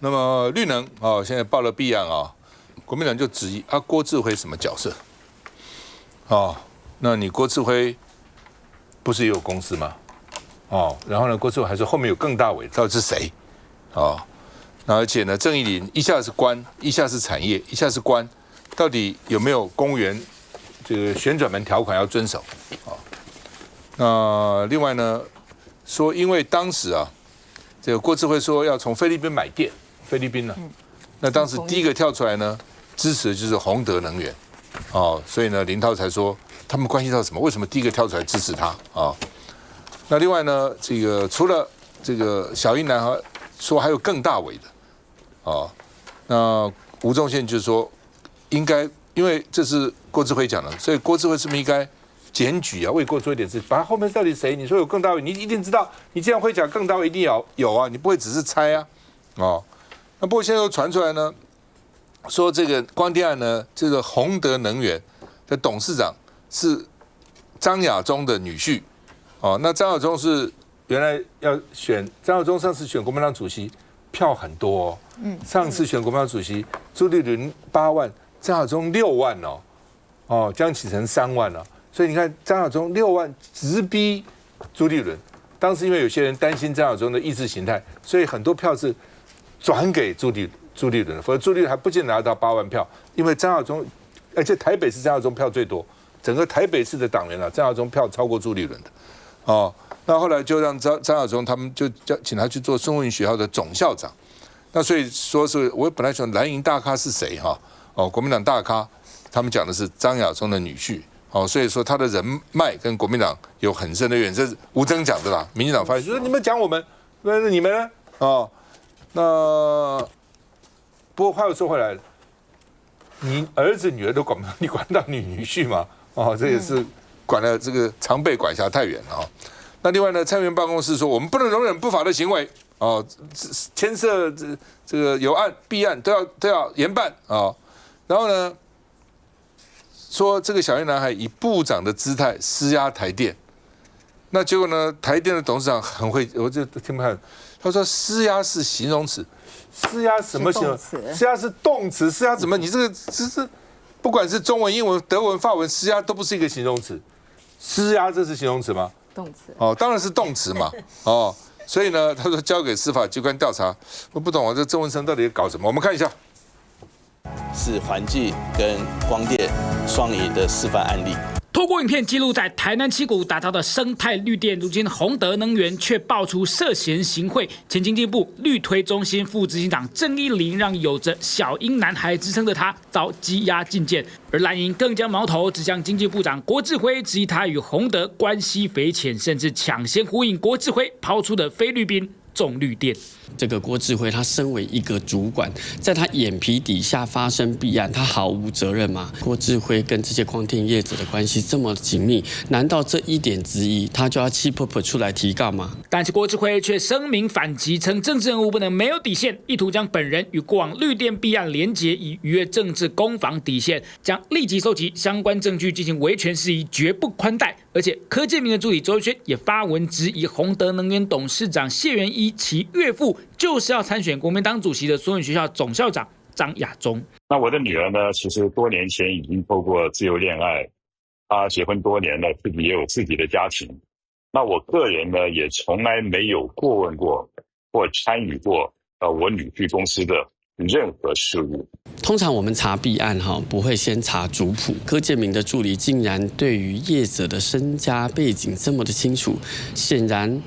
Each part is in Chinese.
那么绿能现在报了弊案国民党就质疑郭志辉什么角色？那你郭志辉不是也有公司吗？然后呢，郭志辉还说后面有更大尾，到底是谁？那而且呢，郑义麟一下是官，一下是产业，一下是官，到底有没有公务员这个旋转门条款要遵守？那另外呢，说因为当时这个郭志辉说要从菲律宾买电，菲律宾呢，那当时第一个跳出来呢，支持的就是宏德能源，所以呢，林涛才说他们关系到什么？为什么第一个跳出来支持他那另外呢，这个除了这个小英男孩说还有更大尾的，那吴宗宪就说应该，因为这是郭志辉讲的，所以郭志辉是不是应该检举为郭做一点事？把他后面到底谁？你说有更大尾，你一定知道，你这样会讲更大尾一定有你不会只是猜那不过现在又传出来呢，说这个光电案呢，这个宏德能源的董事长是张亚中的女婿。那张亚中是原来要选，张亚中上次选国民党主席票很多上次选国民党主席朱立伦8万，张亚中6万江启臣3万所以你看张亚中6万直逼朱立伦。当时因为有些人担心张亚中的意识形态，所以很多票是转给朱立伦的，否则朱立伦还不见得拿到8万票，因为张亚中，而且台北市张亚中票最多，整个台北市的党员张亚中票超过朱立伦的。那后来就让张亚中他们就请他去做孙文学校的总校长。那所以说是我本来想蓝营大咖是谁国民党大咖，他们讲的是张亚中的女婿所以说他的人脉跟国民党有很深的渊源，这是吴峥讲的啦。民进党发言说你们讲我们，那你们呢？那不过话又说回来了，你儿子女儿都管不到，你管到你女婿吗？这也是。管了这个常被管辖太远那另外呢，蔡英文办公室说，我们不能容忍不法的行为牵涉这个有案弊案都要严办然后呢，说这个小英男孩以部长的姿态施压台电，那结果呢，台电的董事长很会，我就听不看，他说施压是形容词，施压什么形容词？施压是动词，施压怎么？你这个是不管是中文、英文、德文、法文，施压都不是一个形容词。施压这是形容词吗？动词当然是动词嘛所以呢，他说交给司法机关调查。我不懂这郑文生到底搞什么？我们看一下，是环境跟光电双赢的示范案例。透过影片记录在台南七股打造的生态绿电，如今宏德能源却爆出涉嫌行贿。前经济部绿推中心副执行长郑义麟让有着小英男孩之称的他遭羁押禁见，而蓝营更将矛头指向经济部长郭志辉，质疑他与宏德关系匪浅，甚至抢先呼应郭志辉抛出的菲律宾种绿电。这个郭志辉他身为一个主管，在他眼皮底下发生弊案，他毫无责任吗？郭志辉跟这些光电业者的关系这么紧密，难道这一点质疑他就要气噗噗出来提告吗？但是郭志辉却声明反击，称政治人物不能没有底线，意图将本人与过往绿电弊案连结，以逾越政治攻防底线，将立即收集相关证据进行维权事宜，绝不宽待。而且柯建铭的助理周轩也发文质疑宏德能源董事长谢元一其岳父就是要参选国民党主席的孙文学校总校长张亚中。那我的女儿呢，其实多年前已经透过自由恋爱，她结婚多年了，自己也有自己的家庭。那我个人呢，也从来没有过问过或参与过我女婿公司的任何事务。通常我们查弊案不会先查族谱，柯建铭的助理竟然对于业者的身家背景这么的清楚，显然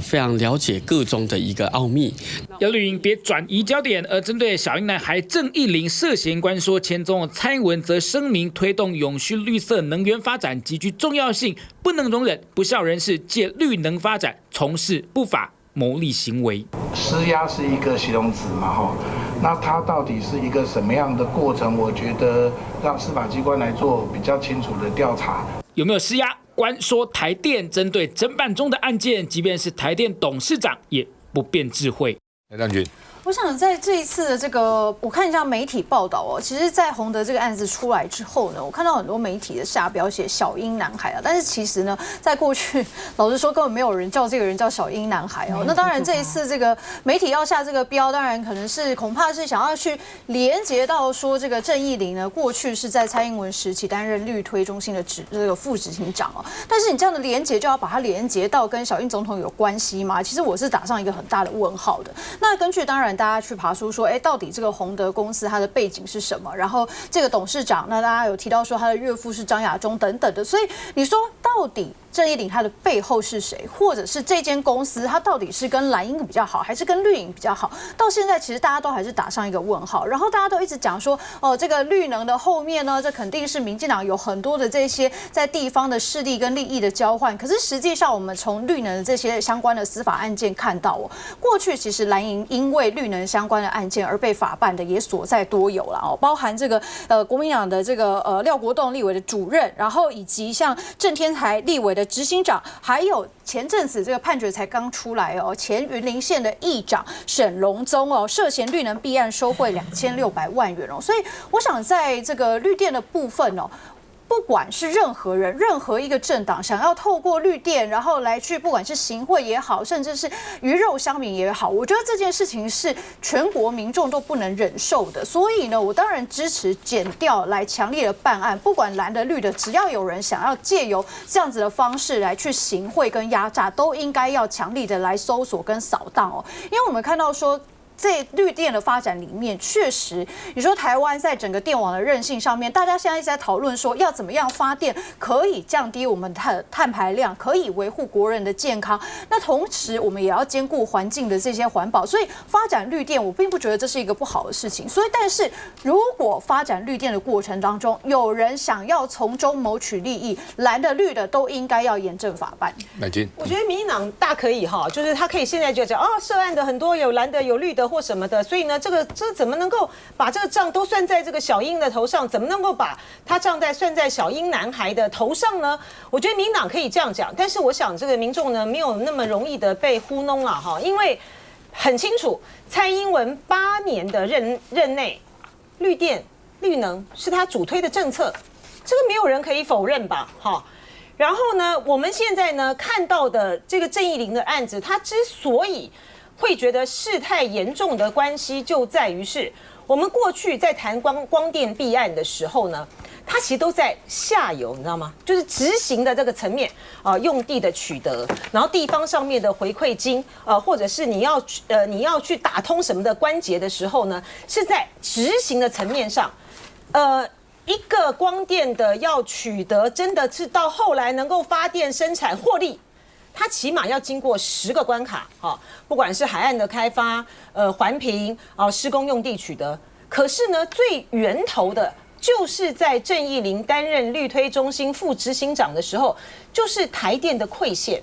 非常了解个中的一个奥秘。要绿营别转移焦点，而针对小英男孩郑义麟涉嫌关说，前总统蔡英文则声明推动永续绿色能源发展极具重要性，不能容忍不肖人士借绿能发展从事不法牟利行为。施压是一个形容词嘛那它到底是一个什么样的过程？我觉得让司法机关来做比较清楚的调查。有没有施压？官说台电针对侦办中的案件，即便是台电董事长也不便置喙。亮君，我想在这一次的这个，我看一下媒体报道哦，其实，在宏德这个案子出来之后呢，我看到很多媒体的下标写小英男孩啊，但是其实呢，在过去老实说，根本没有人叫这个人叫小英男孩哦。那当然，这一次这个媒体要下这个标，当然可能是恐怕是想要去连接到说这个郑义玲呢，过去是在蔡英文时期担任绿推中心的这个副执行长哦。但是你这样的连接就要把它连接到跟小英总统有关系吗？其实我是打上一个很大的问号的。那根据当然大家去爬出说，到底这个宏德公司它的背景是什么？然后这个董事长，那大家有提到说他的岳父是张亚中等等的，所以你说到底郑义玲它的背后是谁，或者是这间公司它到底是跟蓝营比较好，还是跟绿营比较好？到现在其实大家都还是打上一个问号。然后大家都一直讲说，这个绿能的后面呢，这肯定是民进党有很多的这些在地方的势力跟利益的交换。可是实际上，我们从绿能的这些相关的司法案件看到过去其实蓝营因为绿能相关的案件而被法办的也所在多有了包含这个国民党的这个廖国栋立委的主任，然后以及像郑天才立委的执行长，还有前阵子这个判决才刚出来前云林县的议长沈荣宗涉嫌绿能弊案收贿2600万元所以我想在这个绿电的部分不管是任何人、任何一个政党想要透过绿电，然后来去不管是行贿也好，甚至是鱼肉乡民也好，我觉得这件事情是全国民众都不能忍受的。所以呢，我当然支持检调来强烈的办案，不管蓝的绿的，只要有人想要借由这样子的方式来去行贿跟压榨，都应该要强力的来搜索跟扫荡因为我们看到说。在绿电的发展里面，确实，你说台湾在整个电网的韧性上面，大家现在一直在讨论说要怎么样发电可以降低我们的碳排量，可以维护国人的健康。那同时，我们也要兼顾环境的这些环保，所以发展绿电，我并不觉得这是一个不好的事情。所以，但是如果发展绿电的过程当中，有人想要从中谋取利益，蓝的绿的都应该要严正法办。乃金，我觉得民进党大可以就是他可以现在就讲涉案的很多有蓝的有绿的。或什么的，所以呢，这怎么能够把这个账都算在这个小英的头上？怎么能够把他账算在小英男孩的头上呢？我觉得民党可以这样讲，但是我想这个民众呢，没有那么容易的被糊弄了因为很清楚，蔡英文8年的任内，绿电绿能是他主推的政策，这个没有人可以否认吧？然后呢，我们现在呢看到的这个郑义玲的案子，他之所以会觉得事态严重的关系就在于是我们过去在谈光电弊案的时候呢，它其实都在下游，你知道吗？就是执行的这个层面用地的取得，然后地方上面的回馈金或者是你要去打通什么的关节的时候呢，是在执行的层面上，一个光电的要取得，真的是到后来能够发电生产获利。它起码要经过10个关卡不管是海岸的开发、环评施工用地取得。可是呢，最源头的就是在郑义玲担任绿推中心副执行长的时候，就是台电的馈线。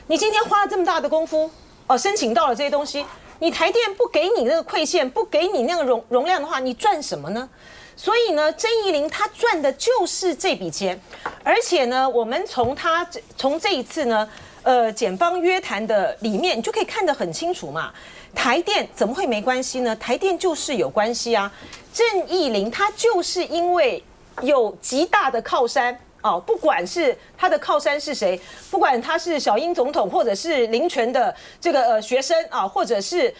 你今天花了这么大的功夫申请到了这些东西，你台电不给你那个馈线，不给你那个容量的话，你赚什么呢？所以呢，郑义玲他赚的就是这笔钱，而且呢，我们从这一次呢。检方约谈的里面，你就可以看得很清楚嘛。台电怎么会没关系呢？台电就是有关系啊。郑义玲他就是因为有极大的靠山不管是他的靠山是谁，不管他是小英总统，或者是林权的这个学生或者是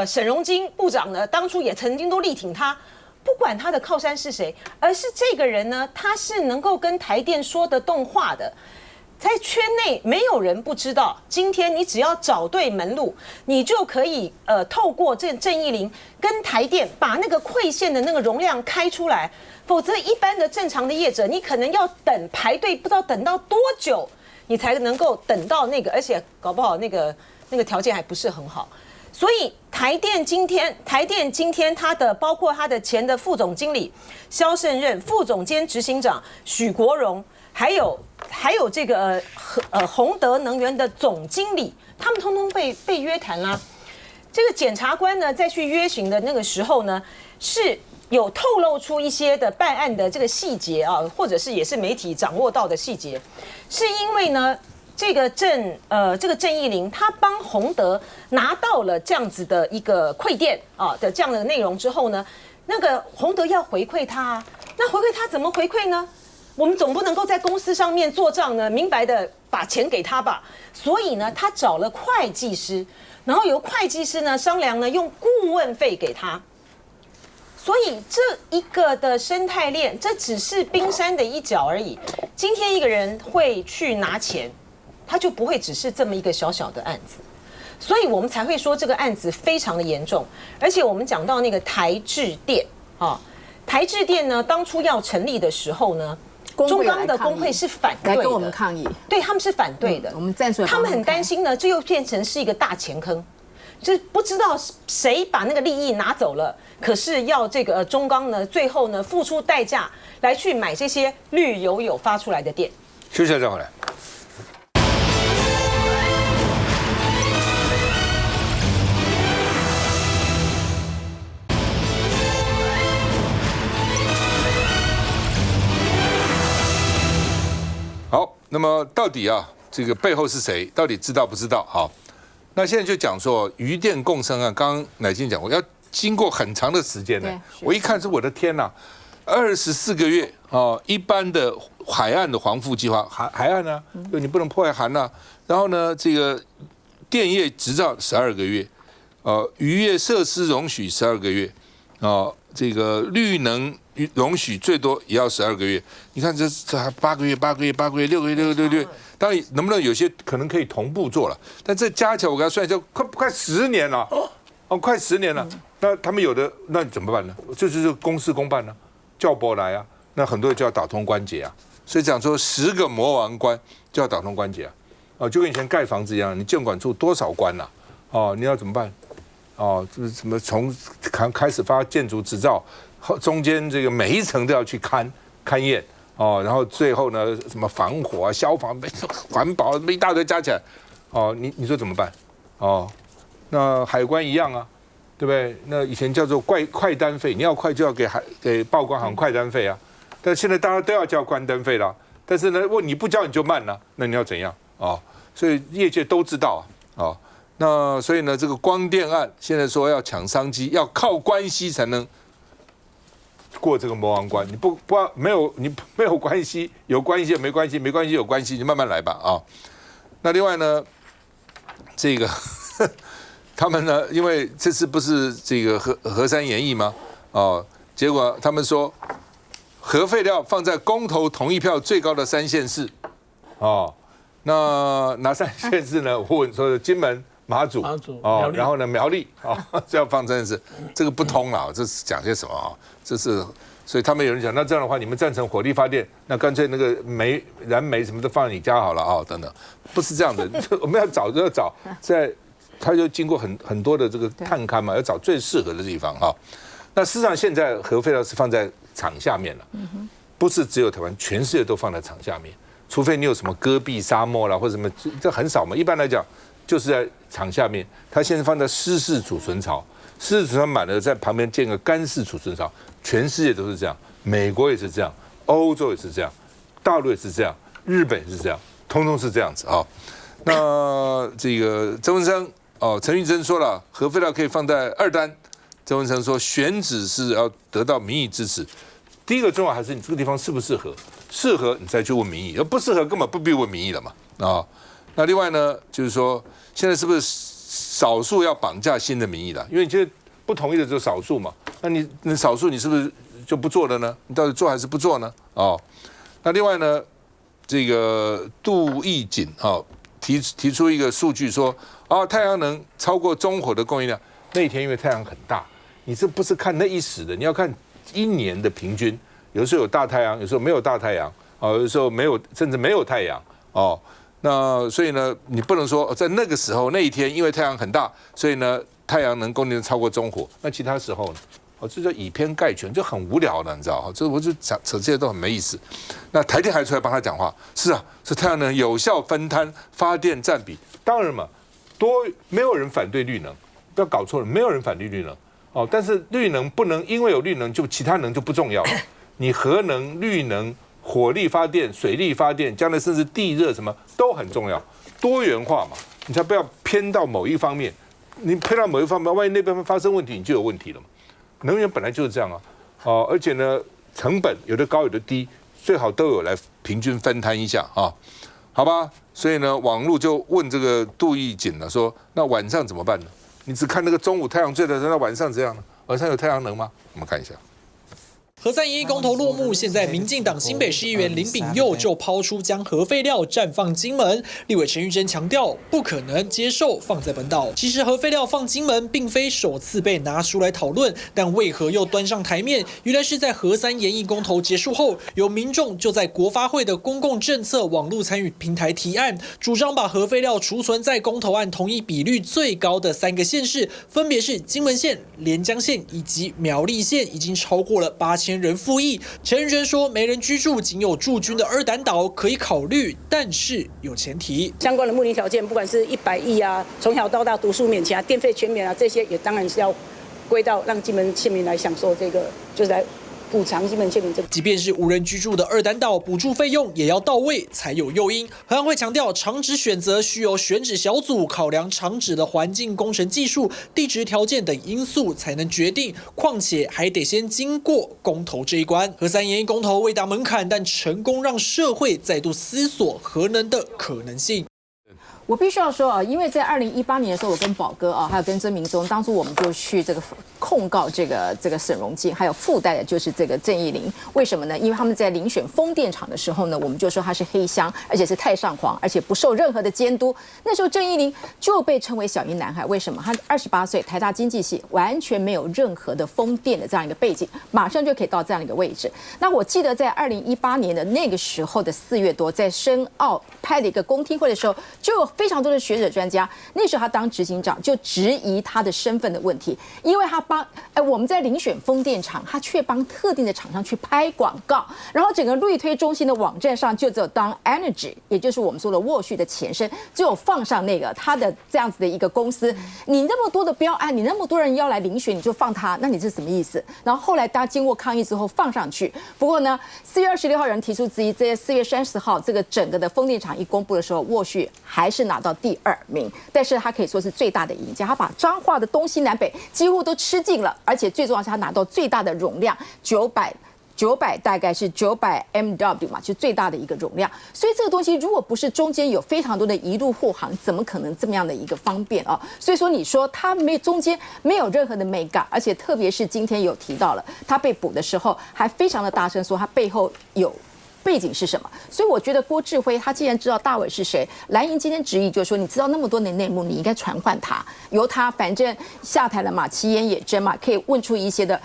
沈荣金部长呢，当初也曾经都力挺他。不管他的靠山是谁，而是这个人呢，他是能够跟台电说得动话的。在圈内没有人不知道，今天你只要找对门路，你就可以透过这郑义玲跟台电把那个馈线的那个容量开出来，否则一般的正常的业者，你可能要排队，不知道等到多久，你才能够等到那个，而且搞不好那个条件还不是很好。所以台电今天它的包括它的前的副总经理萧胜任、副总监执行长许国荣。还有这个宏德能源的总经理，他们通通被约谈啦。这个检察官呢，在去约询的那个时候呢，是有透露出一些的办案的这个细节或者是也是媒体掌握到的细节，是因为呢，这个郑义玲，他帮宏德拿到了这样子的一个馈电啊的这样的内容之后呢，那个宏德要回馈他啊，那回馈他怎么回馈呢？我们总不能够在公司上面做账呢，明白的把钱给他吧。所以呢，他找了会计师，然后由会计师呢商量呢用顾问费给他。所以这一个的生态链，这只是冰山的一角而已。今天一个人会去拿钱，他就不会只是这么一个小小的案子。所以我们才会说这个案子非常的严重。而且我们讲到那个台制电啊，台制电呢当初要成立的时候呢，中钢的工会是反对的，来跟我们抗议，对，他们是反对的。我们站出来，他们很担心呢，这又变成是一个大钱坑，就是不知道谁把那个利益拿走了，可是要这个中钢呢，最后呢付出代价来去买这些绿油油发出来的电。休息一下再回来。好，那么到底啊，这个背后是谁？到底知道不知道？好，那现在就讲说余电共生案，刚刚乃菁讲过，要经过很长的时间呢。我一看是我的天呐，24个月啊！一般的海岸的防护计划，海岸呢，你不能破坏海啊。然后呢，这个电业执照12个月，渔业设施容许12个月，这个绿能容许最多也要12个月。你看这还8个月、6个月。当然，能不能有些可能可以同步做了？但这加起来我给他算一下，快10年了。快10年了。那他们有的那怎么办呢？就是公事公办呢，叫拨来啊。那很多人就要打通关节啊。所以讲说10个魔王关就要打通关节啊。就跟以前盖房子一样，你建管处多少关呐？你要怎么办？这是什么？从开始发建筑执照，中间这个每一层都要去勘验然后最后呢，什么防火啊、消防、环保一大堆加起来，你说怎么办？那海关一样啊，对不对？那以前叫做快单费，你要快就要给报关行快单费啊，但现在大家都要交快单费了，但是呢，你不交你就慢了，那你要怎样所以业界都知道那所以呢，这个光电案现在说要抢商机，要靠关系才能过这个魔王关。你没有关系，有关系也没关系，没关系有关系，你慢慢来吧那另外呢，这个他们呢，因为这次不是这个核三研议吗？结果他们说核废料放在公投同意票最高的3县市那哪3县市呢？我问说金门。马祖然后呢苗栗这要放真的是这个不通了，这是讲些什么这是所以他们有人讲，那这样的话你们赞成火力发电，那干脆那个燃煤什么都放在你家好了等等，不是这样的。我们要找在他就经过很多的这个探勘嘛，要找最适合的地方那事实上现在核废料是放在厂下面了，不是只有台湾，全世界都放在厂下面，除非你有什么戈壁沙漠啦或者什么，这很少嘛。一般来讲。就是在厂下面，它现在放在湿式储存槽，湿式储存槽满了，在旁边建个干式储存槽，全世界都是这样，美国也是这样，欧洲也是这样，大陆也是这样，日本也是这样，通通是这样子那这个曾文生陈玉珍说了，核废料可以放在2单，曾文生说选址是要得到民意支持，第一个重要还是你这个地方适不适合，适合你再去问民意，而不适合根本不必问民意了嘛那另外呢，就是说，现在是不是少数要绑架新的民意了？因为你觉得不同意的只有少数嘛，那你少数你是不是就不做了呢？你到底做还是不做呢？那另外呢，这个杜义景提出一个数据说，太阳能超过中火的供应量，那一天因为太阳很大，你这不是看那一时的，你要看1年的平均，有时候有大太阳，有时候没有大太阳有时候没有，甚至没有太阳那所以呢，你不能说在那个时候那一天，因为太阳很大，所以呢太阳能供应超过中火。那其他时候呢？这叫以偏概全，就很无聊的，你知道这我就扯这些都很没意思。那台电还出来帮他讲话，是太阳能有效分摊发电占比。当然嘛，没有人反对绿能，不要搞错了，没有人反对绿能但是绿能不能因为有绿能就其他能就不重要了。你核能、绿能、火力发电、水力发电，将来甚至地热什么都很重要，多元化嘛，你才不要偏到某一方面。你偏到某一方面，万一那边发生问题，你就有问题了嘛。能源本来就是这样啊，而且呢，成本有的高有的低，最好都有来平均分摊一下啊，好吧？所以呢，网络就问这个杜奕瑾了，说那晚上怎么办呢？你只看那个中午太阳最的时候，那晚上怎样呢？晚上有太阳能吗？我们看一下。核三研议公投落幕，现在民进党新北市议员林秉佑就抛出将核废料暂放金门。立委陈玉珍强调，不可能接受放在本岛。其实核废料放金门并非首次被拿出来讨论，但为何又端上台面？原来是在核三研议公投结束后，有民众就在国发会的公共政策网络参与平台提案，主张把核废料储存在公投案同意比率最高的3个县市，分别是金门县、连江县以及苗栗县，已经超过了8000人复议。陈玉珍说，没人居住，仅有驻军的二胆岛可以考虑，但是有前提。相关的目的条件，不管是100亿啊，从小到大读书免钱啊，电费全免啊，这些也当然是要归到让金门县民来享受这个，就是来补偿金门县民这个。即便是无人居住的二胆岛，补助费用也要到位才有诱因。核安会强调，场址选择需由选址小组考量场址的环境工程技术、地质条件等因素才能决定，况且还得先经过公投这一关。核三研议公投未达门槛，但成功让社会再度思索核能的可能性。我必须要说啊，因为在2018年的时候，我跟宝哥啊，还有跟曾明宗，当初我们就去这个控告这个沈荣津，还有附带的就是这个郑义玲。为什么呢？因为他们在遴选风电场的时候呢，我们就说他是黑箱，而且是太上皇，而且不受任何的监督。那时候郑义玲就被称为小英男孩，为什么？他28岁，台大经济系，完全没有任何的风电的这样一个背景，马上就可以到这样一个位置。那我记得在2018年的那个时候的4月多，在深澳拍的一个公听会的时候，就有非常多的学者专家，那时候他当执行长就质疑他的身份的问题，因为他帮我们在遴选风电场，他却帮特定的厂商去拍广告，然后整个绿推中心的网站上就只有当 Energy， 也就是我们说的沃旭的前身，只有放上那个他的这样子的一个公司。你那么多的标案，你那么多人要来遴选，你就放他，那你是什么意思？然后后来大家经过抗议之后放上去，不过呢，4月26号有人提出质疑，在4月30号这个整个的风电场一公布的时候，沃旭还是拿到第2名，但是他可以说是最大的赢家，他把彰化的东西南北几乎都吃尽了，而且最重要是他拿到最大的容量900大概是900 MW 嘛，就最大的一个容量。所以这个东西如果不是中间有非常多的一路护航，怎么可能这么样的一个方便啊？所以说你说他中间没有任何的美感，而且特别是今天有提到了，他被捕的时候还非常的大声说他背后有背景是什么？所以我觉得郭志辉他既然知道大伟是谁，蓝营今天质疑就是说，你知道那么多的内幕，你应该传唤他，由他反正下台了嘛，其言也真嘛，可以问出一些的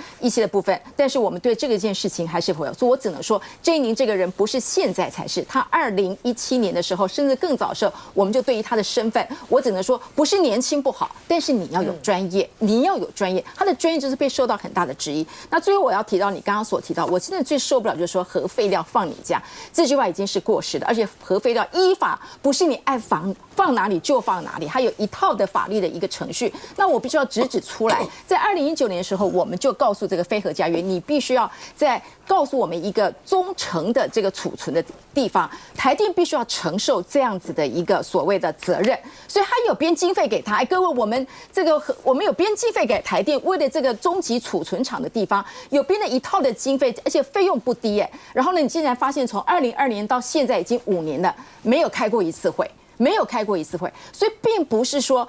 部分。但是我们对这个件事情还是会有，所以我只能说，郑义宁这个人不是现在才是，他2017年的时候，甚至更早的时候，我们就对于他的身份，我只能说不是年轻不好，但是你要有专业，你要有专业，他的专业就是被受到很大的质疑。那最后我要提到你刚刚所提到，我真的最受不了就是说核废料放你家。这句话已经是过时的，而且核废料依法不是你爱放哪里就放哪里，还有一套的法律的一个程序。那我必须要直指出来，在2019年的时候，我们就告诉这个非核家园，你必须要在告诉我们一个忠诚的这个储存的地方，台电必须要承受这样子的一个所谓的责任，所以他有编经费给他。各位，我们有编经费给台电，为了这个终极储存厂的地方，有编了一套的经费，而且费用不低耶。然后呢，你竟然发现从2020年到现在已经5年了，没有开过一次会，所以并不是说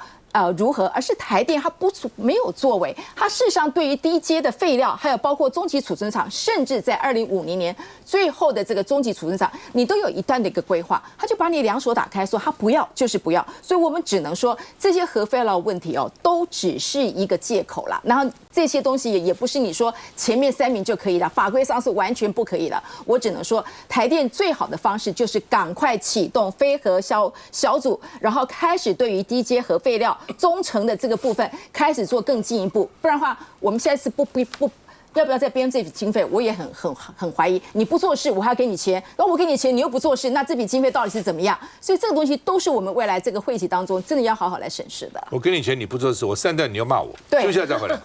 如何，而是台电它没有作为，它事实上对于低阶的废料，还有包括中级储存厂，甚至在2050年最后的这个中级储存厂，你都有一段的一个规划，他就把你两手打开，说他不要就是不要。所以我们只能说这些核废料问题都只是一个借口啦。然后这些东西也不是你说前面3名就可以了，法规上是完全不可以了。我只能说台电最好的方式就是赶快启动非核小组，然后开始对于低阶核废料中程的这个部分开始做更进一步，不然的话，我们现在是要不要再编这笔经费？我也很怀疑。你不做事，我还要给你钱，然后我给你钱，你又不做事，那这笔经费到底是怎么样？所以这个东西都是我们未来这个会期当中真的要好好来审视的。我给你钱，你不做事，我3段你要骂我，休息一下再回来。